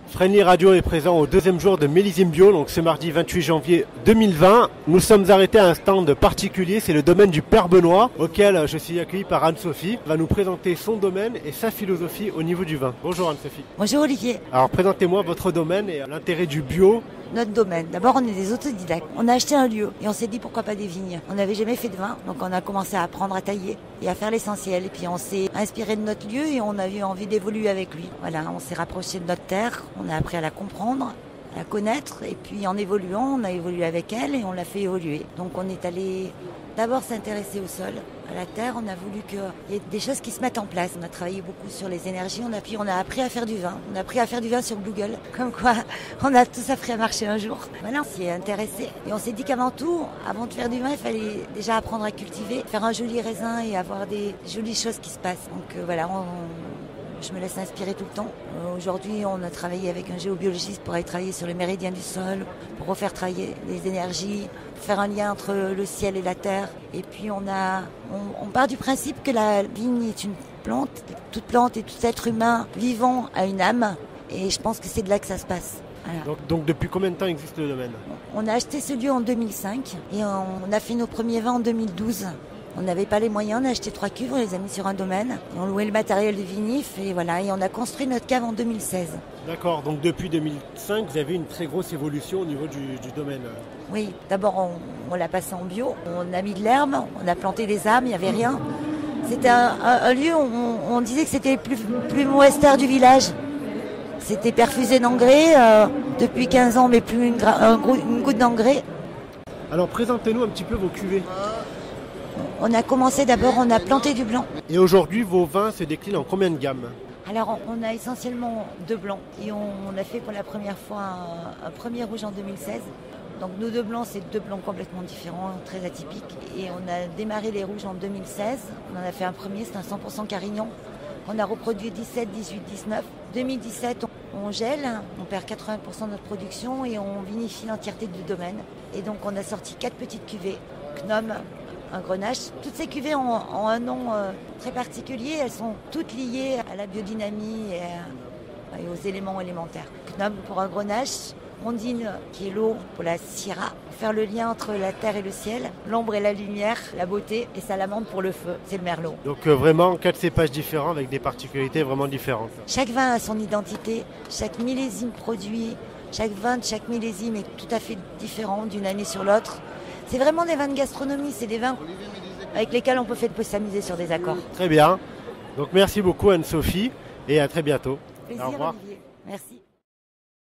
Friendly Radio est présent au deuxième jour de Millésime Bio, donc ce mardi 28 janvier 2020. Nous sommes arrêtés à un stand particulier, c'est le domaine du Père Benoît, auquel je suis accueilli par Anne-Sophie. Elle va nous présenter son domaine et sa philosophie au niveau du vin. Bonjour Anne-Sophie. Bonjour Olivier. Alors présentez-moi votre domaine et l'intérêt du bio. Notre domaine, d'abord on est des autodidactes. On a acheté un lieu et on s'est dit pourquoi pas des vignes. On n'avait jamais fait de vin, donc on a commencé à apprendre à tailler et à faire l'essentiel. Et puis on s'est inspiré de notre lieu et on a eu envie d'évoluer avec lui. Voilà, on s'est rapproché de notre terre, on a appris à la comprendre, à la connaître. Et puis en évoluant, on a évolué avec elle et on l'a fait évoluer. Donc on est allé d'abord s'intéresser au sol, à la terre. On a voulu qu'il y ait des choses qui se mettent en place. On a travaillé beaucoup sur les énergies. On a appris à faire du vin. On a appris à faire du vin sur Google. Comme quoi, on a tous appris à marcher un jour. Voilà, on s'y est intéressé. Et on s'est dit qu'avant tout, avant de faire du vin, il fallait déjà apprendre à cultiver, faire un joli raisin et avoir des jolies choses qui se passent. Donc voilà, je me laisse inspirer tout le temps. Aujourd'hui, on a travaillé avec un géobiologiste pour aller travailler sur les méridiens du sol, pour refaire travailler les énergies, faire un lien entre le ciel et la terre. Et puis on part du principe que la vigne est une plante. Toute plante et tout être humain vivant a une âme. Et je pense que c'est de là que ça se passe. Voilà. Donc depuis combien de temps existe le domaine ? On a acheté ce lieu en 2005 et on a fait nos premiers vins en 2012. On n'avait pas les moyens, on a acheté 3 cuves, on les a mis sur un domaine. Et on louait le matériel de vinif et voilà. Et on a construit notre cave en 2016. D'accord, donc depuis 2005, vous avez une très grosse évolution au niveau du domaine. Oui, d'abord on l'a passé en bio, on a mis de l'herbe, on a planté des arbres, il n'y avait rien. C'était un lieu où on disait que c'était le plus modeste du village. C'était perfusé d'engrais, depuis 15 ans, mais plus une goutte d'engrais. Alors présentez-nous un petit peu vos cuvées. On a commencé d'abord, on a planté du blanc. Et aujourd'hui, vos vins se déclinent en combien de gammes ? Alors on a essentiellement 2 blancs et on a fait pour la première fois un premier rouge en 2016. Donc nos 2 blancs, c'est 2 blancs complètement différents, très atypiques. Et on a démarré les rouges en 2016. On en a fait un premier, c'est un 100% Carignan. On a reproduit 17, 18, 19. 2017, on gèle, on perd 80% de notre production et on vinifie l'entièreté du domaine. Et donc on a sorti 4 petites cuvées, Gnome, un Grenache. Toutes ces cuvées ont un nom très particulier. Elles sont toutes liées à la biodynamie et aux éléments élémentaires. Gnome pour un Grenache, Ondine qui est l'eau pour la Syrah. Faire le lien entre la terre et le ciel, l'ombre et la lumière, la beauté, et Salamandre pour le feu, c'est le Merlot. Donc vraiment 4 cépages différents avec des particularités vraiment différentes. Chaque vin a son identité, chaque millésime produit, chaque vin de chaque millésime est tout à fait différent d'une année sur l'autre. C'est vraiment des vins de gastronomie, c'est des vins avec lesquels on peut s'amuser sur des accords. Très bien. Donc merci beaucoup Anne-Sophie et à très bientôt. Plaisir, au revoir. Olivier. Merci.